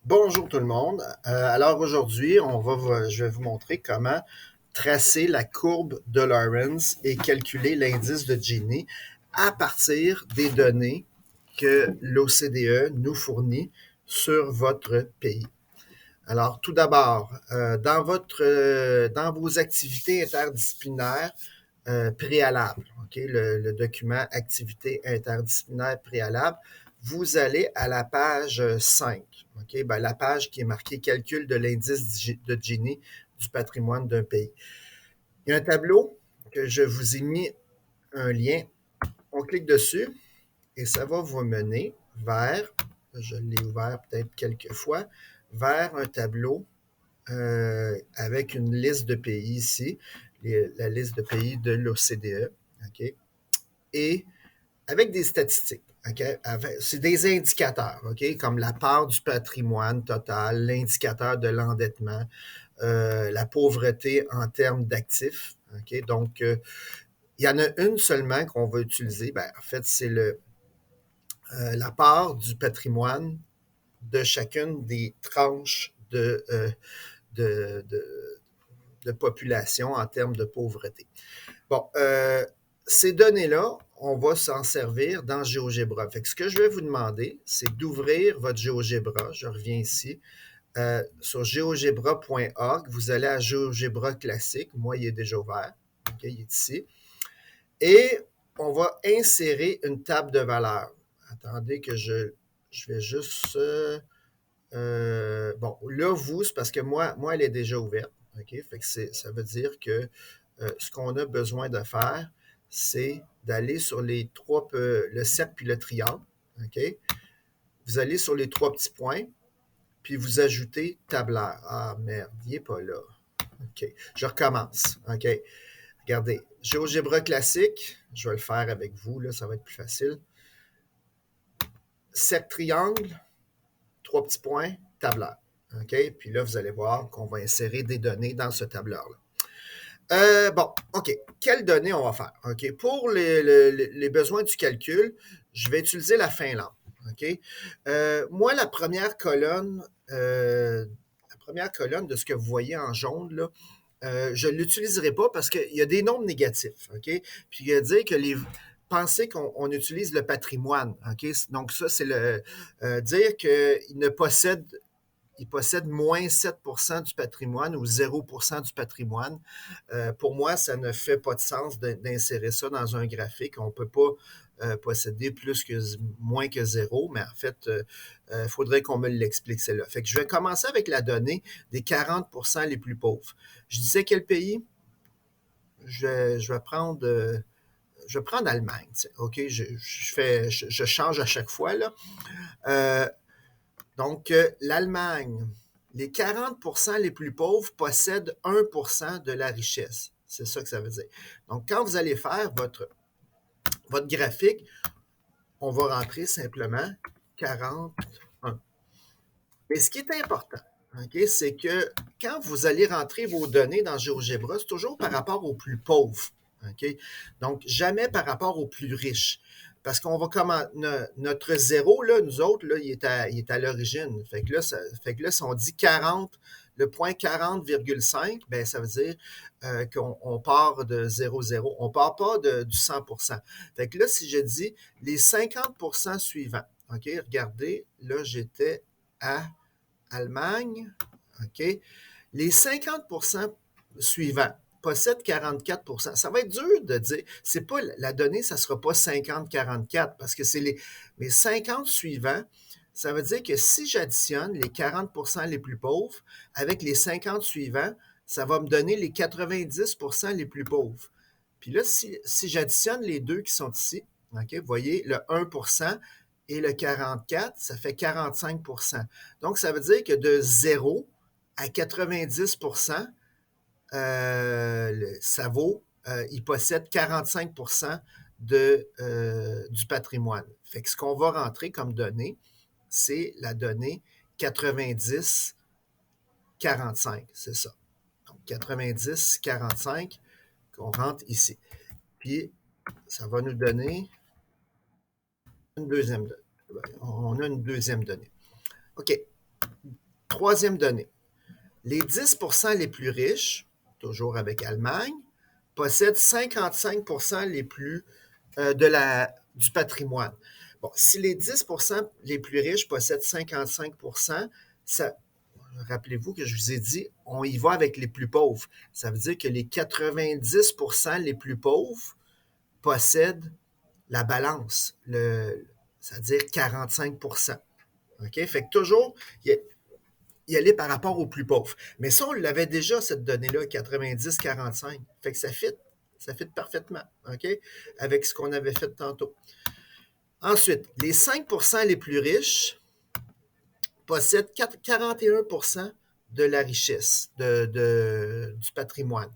Bonjour tout le monde. Alors aujourd'hui, je vais vous montrer comment tracer la courbe de Lorentz et calculer l'indice de Gini à partir des données que l'OCDE nous fournit sur votre pays. Alors tout d'abord, dans vos activités interdisciplinaires préalables, ok, le document activité interdisciplinaire préalable, vous allez à la page 5, ok, ben, la page qui est marquée calcul de l'indice de Gini du patrimoine d'un pays. Il y a un tableau que je vous ai mis un lien. On clique dessus et ça va vous mener vers, je l'ai ouvert peut-être quelques fois, vers un tableau avec une liste de pays ici, la liste de pays de l'OCDE, OK? Et avec des statistiques. Okay? C'est des indicateurs, OK? Comme la part du patrimoine total, l'indicateur de l'endettement, la pauvreté en termes d'actifs. OK? Donc, il y en a une seulement qu'on va utiliser. Ben, en fait, c'est la part du patrimoine de chacune des tranches de, de, de population en termes de pauvreté. Bon, ces données-là, on va s'en servir dans GeoGebra. Fait que ce que je vais vous demander, c'est d'ouvrir votre GeoGebra. Je reviens ici. Sur geogebra.org, vous allez à GeoGebra classique. Moi, il est déjà ouvert. Okay, il est ici. Et on va insérer une table de valeurs. Attendez que je vais juste... bon, là, vous, c'est parce que moi, elle est déjà ouverte. OK? Fait que ça veut dire que ce qu'on a besoin de faire, c'est d'aller sur le cercle puis le triangle. OK? Vous allez sur les trois petits points, puis vous ajoutez tableur. Ah merde, il n'est pas là. OK. Je recommence. OK. Regardez. GeoGebra classique, je vais le faire avec vous, là, ça va être plus facile. Cercle triangle, trois petits points, tableur. OK? Puis là, vous allez voir qu'on va insérer des données dans ce tableur-là. Bon, OK. Quelles données on va faire? OK. Pour les besoins du calcul, je vais utiliser la Finlande. OK. Moi, la première colonne de ce que vous voyez en jaune, là, je ne l'utiliserai pas parce qu'il y a des nombres négatifs. OK? Puis il y a dire que pensez qu'on utilise le patrimoine. OK? Donc, ça, c'est dire qu'il ne possède il possède moins 7 du patrimoine ou 0 du patrimoine. Pour moi, ça ne fait pas de sens d'insérer ça dans un graphique. On ne peut pas posséder moins que zéro, mais en fait, il faudrait qu'on me l'explique, celle-là. Fait que je vais commencer avec la donnée des 40 les plus pauvres. Je disais quel pays? Je vais prendre... je vais prendre Allemagne. OK? Je change à chaque fois. Là. Donc, l'Allemagne, les 40 les plus pauvres possèdent 1 de la richesse. C'est ça que ça veut dire. Donc, quand vous allez faire votre graphique, on va rentrer simplement 41. Mais ce qui est important, okay, c'est que quand vous allez rentrer vos données dans GeoGebra, c'est toujours par rapport aux plus pauvres. Okay? Donc, jamais par rapport aux plus riches. Parce qu'on va comment notre zéro, là, nous autres, là, il est à l'origine. Fait que là, si on dit 40, le point 40,5, ben, ça veut dire qu'on part de 0,0. On ne part pas du 100%. Fait que là, si je dis les 50% suivants, OK, regardez, là, j'étais à Allemagne, OK, les 50 suivants possèdent 44. Ça va être dur de dire, c'est pas la donnée, ça ne sera pas 50-44 parce que c'est les 50 suivants. Ça veut dire que si j'additionne les 40 les plus pauvres avec les 50 suivants, ça va me donner les 90 les plus pauvres. Puis là, si j'additionne les deux qui sont ici, OK, vous voyez, le 1 et le 44, ça fait 45. Donc, ça veut dire que de 0 à 90 ça vaut, il possède 45 du patrimoine. Fait que ce qu'on va rentrer comme donnée, c'est la donnée 90-45, c'est ça. Donc, 90-45 qu'on rentre ici. Puis, ça va nous donner une deuxième donnée. On a une deuxième donnée. OK. Troisième donnée. Les 10% les plus riches, toujours avec Allemagne, possèdent 55% les plus du patrimoine. Bon, si les 10% les plus riches possèdent 55%, ça, rappelez-vous que je vous ai dit, on y va avec les plus pauvres. Ça veut dire que les 90% les plus pauvres possèdent la balance, c'est-à-dire 45%. OK? Fait que toujours, y aller par rapport aux plus pauvres. Mais ça, on l'avait déjà, cette donnée-là, 90-45. Fait que ça fit parfaitement, OK? Avec ce qu'on avait fait tantôt. Ensuite, les 5% les plus riches possèdent 41% de la richesse, du patrimoine.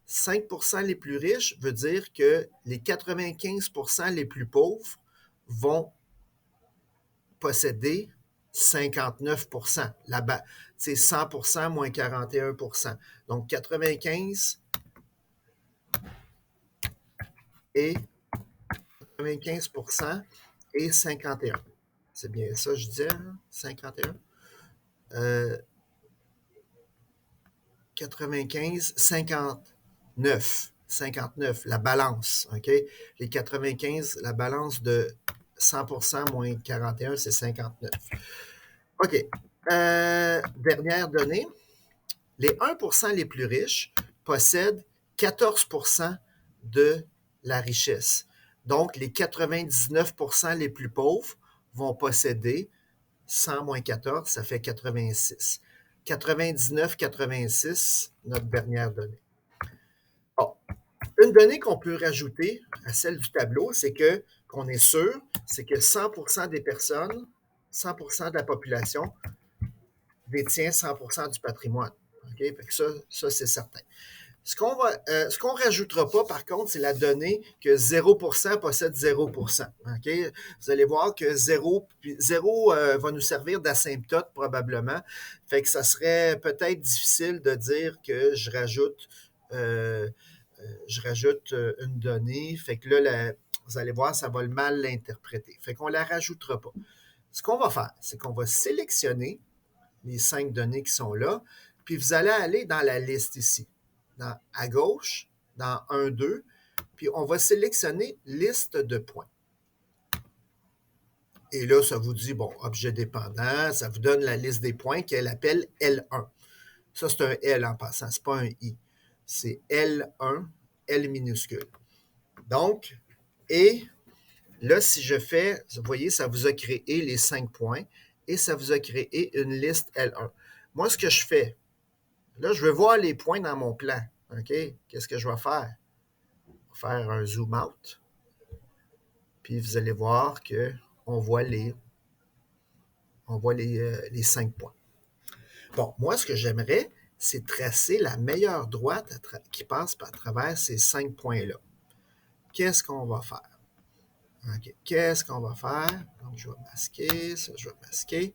5% les plus riches veut dire que les 95% les plus pauvres vont posséder 59%. Là-bas, c'est 100% moins 41%. Donc, 95 et 95% et 51. C'est bien ça, je disais, hein? 51. 95, 59. 59, la balance, OK? Les 95, la balance de 100% moins 41, c'est 59. OK. Dernière donnée. Les 1% les plus riches possèdent 14% de la richesse. Donc, les 99% les plus pauvres vont posséder 100 moins 14, ça fait 86. 99-86, notre dernière donnée. Bon. Une donnée qu'on peut rajouter à celle du tableau, c'est que, qu'on est sûr, c'est que 100% des personnes, 100% de la population détient 100% du patrimoine. Okay? Fait que ça c'est certain. Ce qu'on rajoutera pas, par contre, c'est la donnée que 0% possède 0%. Okay? Vous allez voir que 0 va nous servir d'asymptote probablement. Fait que ça serait peut-être difficile de dire que je rajoute une donnée. Fait que là, vous allez voir, ça va mal l'interpréter. Fait qu'on la rajoutera pas. Ce qu'on va faire, c'est qu'on va sélectionner les 5 données qui sont là, puis vous allez aller dans la liste ici, à gauche, dans 1, 2, puis on va sélectionner liste de points. Et là, ça vous dit, bon, objet dépendant, ça vous donne la liste des points qu'elle appelle L1. Ça, c'est un L en passant, c'est pas un I. C'est L1, L minuscule. Donc, et là, si je fais, vous voyez, ça vous a créé les 5 points et ça vous a créé une liste L1. Moi, ce que je fais, là, je veux voir les points dans mon plan. OK? Qu'est-ce que je vais faire? Je vais faire un zoom out. Puis vous allez voir qu'on voit les 5 points. Bon, moi, ce que j'aimerais, c'est tracer la meilleure droite qui passe à travers ces 5 points-là. Qu'est-ce qu'on va faire? OK. Qu'est-ce qu'on va faire? Donc, je vais masquer, ça, je vais masquer.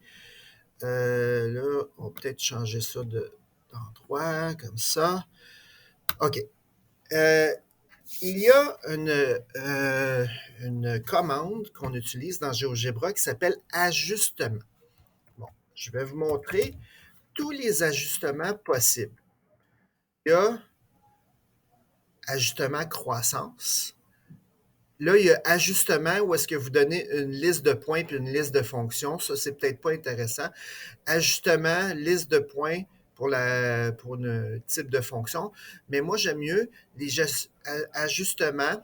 Là, on va peut-être changer ça d'endroit, comme ça. OK. Il y a une commande qu'on utilise dans GeoGebra qui s'appelle ajustement. Bon, je vais vous montrer tous les ajustements possibles. Il y a ajustement croissance. Là, il y a ajustement où est-ce que vous donnez une liste de points puis une liste de fonctions. Ça, c'est peut-être pas intéressant. Ajustement, liste de points pour un type de fonction. Mais moi, j'aime mieux les ajustements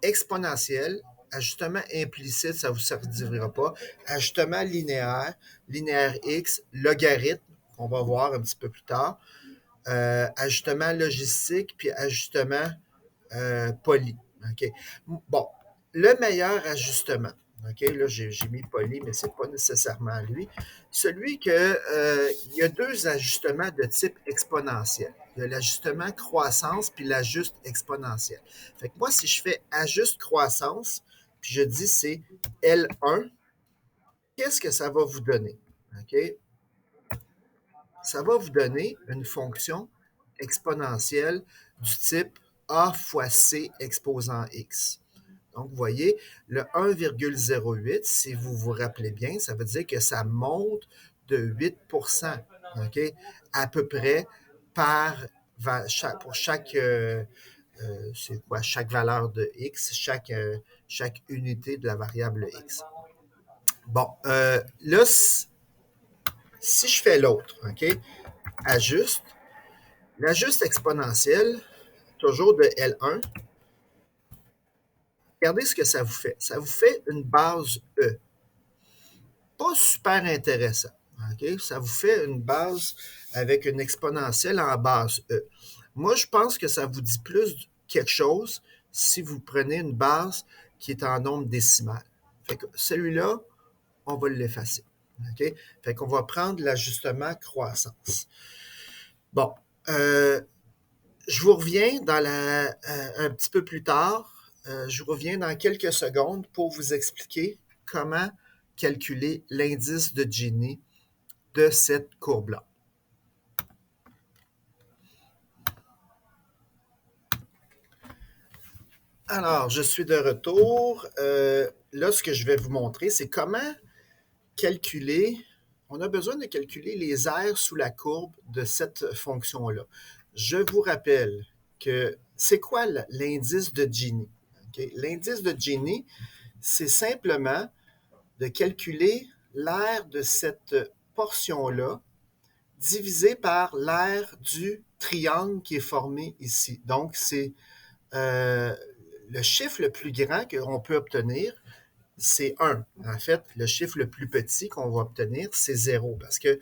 exponentiels, ajustement implicite, ça ne vous servira pas. Ajustement linéaire, linéaire X, logarithme, qu'on va voir un petit peu plus tard. Ajustement logistique, puis ajustement poly. OK. Bon, le meilleur ajustement, OK, là, j'ai mis poly, mais ce n'est pas nécessairement lui. Celui il y a 2 ajustements de type exponentiel. Il y a l'ajustement croissance puis l'ajuste exponentiel. Fait que moi, si je fais ajuste croissance, puis je dis c'est L1, qu'est-ce que ça va vous donner? OK? Ça va vous donner une fonction exponentielle du type A fois C exposant X. Donc, vous voyez, le 1,08, si vous vous rappelez bien, ça veut dire que ça monte de 8 OK, à peu près par, pour c'est quoi, chaque valeur de x, chaque unité de la variable x. Bon, là, si je fais l'autre, OK, ajuste, l'ajuste exponentielle, toujours de L1, regardez ce que ça vous fait. Ça vous fait une base E. Pas super intéressant. OK? Ça vous fait une base avec une exponentielle en base E. Moi, je pense que ça vous dit plus quelque chose si vous prenez une base qui est en nombre décimal. Fait que celui-là, on va l'effacer. OK? Fait qu'on va prendre l'ajustement croissance. Bon, je vous reviens un petit peu plus tard. Je vous reviens dans quelques secondes pour vous expliquer comment calculer l'indice de Gini de cette courbe-là. Alors, je suis de retour. Là, ce que je vais vous montrer, c'est comment calculer. On a besoin de calculer les aires sous la courbe de cette fonction-là. Je vous rappelle que c'est quoi l'indice de Gini? Okay? L'indice de Gini, c'est simplement de calculer l'aire de cette portion-là divisé par l'aire du triangle qui est formé ici. Donc, c'est le chiffre le plus grand qu'on peut obtenir, c'est 1. En fait, le chiffre le plus petit qu'on va obtenir, c'est 0, parce que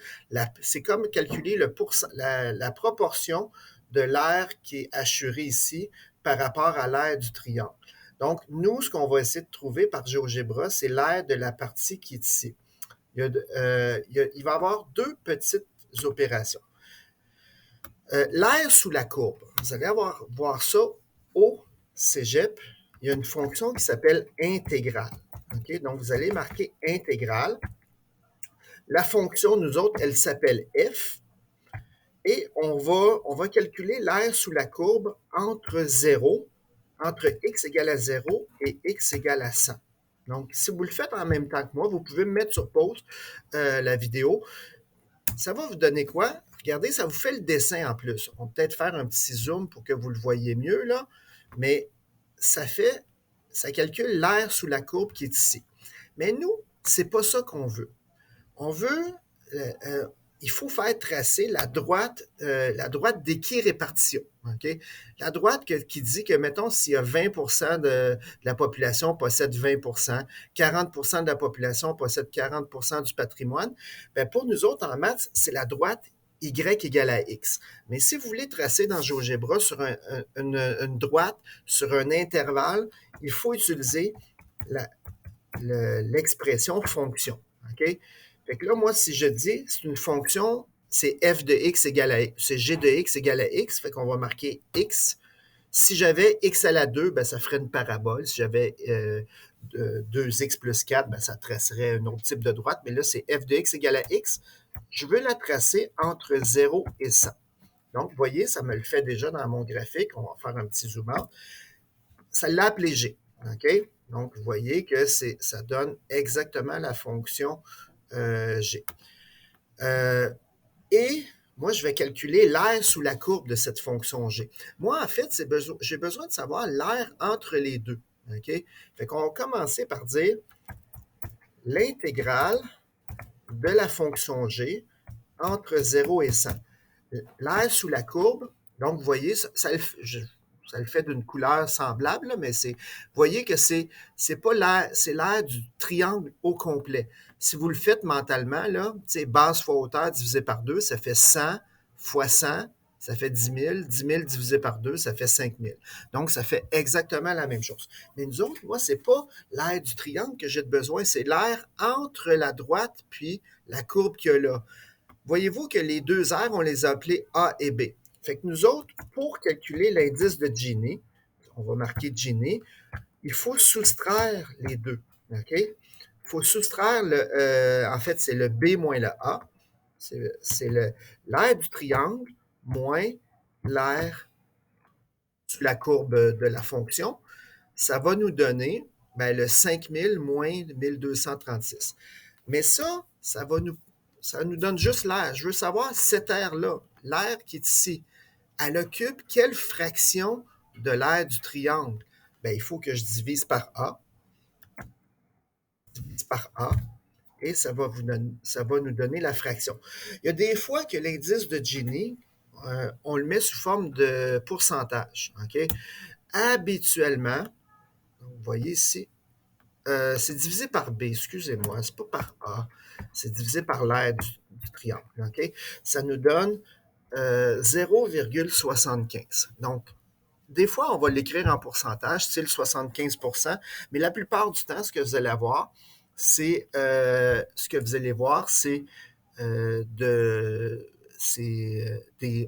c'est comme calculer la proportion de l'aire qui est assurée ici par rapport à l'aire du triangle. Donc, nous, ce qu'on va essayer de trouver par GeoGebra, c'est l'aire de la partie qui est ici. Il va y avoir deux petites opérations. L'aire sous la courbe, vous allez voir ça au cégep. Il y a une fonction qui s'appelle intégrale. Okay? Donc, vous allez marquer intégrale. La fonction, nous autres, elle s'appelle f. Et on va calculer l'aire sous la courbe entre x égale à 0 et x égale à 100. Donc, si vous le faites en même temps que moi, vous pouvez me mettre sur pause la vidéo. Ça va vous donner quoi? Regardez, ça vous fait le dessin en plus. On va peut-être faire un petit zoom pour que vous le voyez mieux, là. Mais ça calcule l'aire sous la courbe qui est ici. Mais nous, c'est pas ça qu'on veut. On veut, il faut faire tracer la droite d'équirépartition. Okay? La droite qui dit que, mettons, s'il y a 20 de la population possède 20 40 de la population possède 40 du patrimoine, bien, pour nous autres, en maths, c'est la droite y égale à x. Mais si vous voulez tracer dans GeoGebra sur une droite, sur un intervalle, il faut utiliser l'expression fonction. OK? Fait que là, moi, si je dis, c'est une fonction, c'est f de x égale à x, c'est g de x égale à x, fait qu'on va marquer x. Si j'avais x à la 2, ben, ça ferait une parabole. Si j'avais 2x plus 4, ben, ça tracerait un autre type de droite. Mais là, c'est f de x égale à x. Je veux la tracer entre 0 et 100. Donc, vous voyez, ça me le fait déjà dans mon graphique. On va faire un petit zoom out. Ça l'a appelé g. OK? Donc, vous voyez que ça donne exactement la fonction G. Et moi, je vais calculer l'aire sous la courbe de cette fonction G. Moi, en fait, j'ai besoin de savoir l'aire entre les deux. OK? Fait qu'on va commencer par dire l'intégrale de la fonction G entre 0 et 100. L'aire sous la courbe, donc vous voyez, ça le fait d'une couleur semblable, là, mais vous voyez que c'est pas l'aire, c'est l'aire du triangle au complet. Si vous le faites mentalement, là, base fois hauteur divisé par 2, ça fait 100 fois 100, ça fait 10 000. 10 000 divisé par 2, ça fait 5 000. Donc, ça fait exactement la même chose. Mais nous autres, moi, c'est pas l'aire du triangle que j'ai besoin, c'est l'aire entre la droite puis la courbe qu'il y a là. Voyez-vous que les deux aires, on les a appelées A et B. Fait que nous autres, pour calculer l'indice de Gini, on va marquer Gini, il faut soustraire les deux. OK? Il faut soustraire en fait, c'est le B moins le A. C'est l'aire du triangle moins l'aire sous la courbe de la fonction. Ça va nous donner le 5000 moins 1236. Mais ça va nous Ça nous donne juste l'air. Je veux savoir cette aire-là, l'aire qui est ici, elle occupe quelle fraction de l'aire du triangle? Ben, il faut que je divise par A, et ça va nous donner la fraction. Il y a des fois que l'indice de Gini, on le met sous forme de pourcentage. OK? Habituellement, vous voyez ici, c'est divisé par B, excusez-moi, c'est pas par A, c'est divisé par l'aire du triangle. OK? Ça nous donne 0,75. Donc, des fois, on va l'écrire en pourcentage, c'est le 75%, mais la plupart du temps, ce que vous allez voir, euh, de,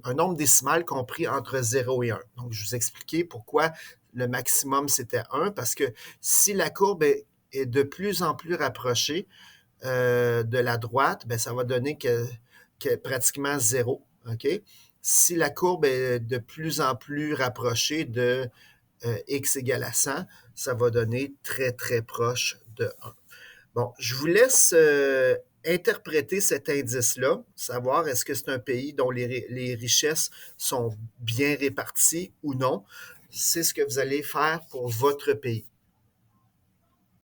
un nombre décimal compris entre 0 et 1. Donc, je vous expliquais pourquoi le maximum, c'était 1, parce que si la courbe est de plus en plus rapprochée de la droite, ben, ça va donner que pratiquement 0. OK? Si la courbe est de plus en plus rapprochée de x égale à 100, ça va donner très, très proche de 1. Bon, je vous laisse interpréter cet indice-là, savoir est-ce que c'est un pays dont les richesses sont bien réparties ou non. C'est ce que vous allez faire pour votre pays.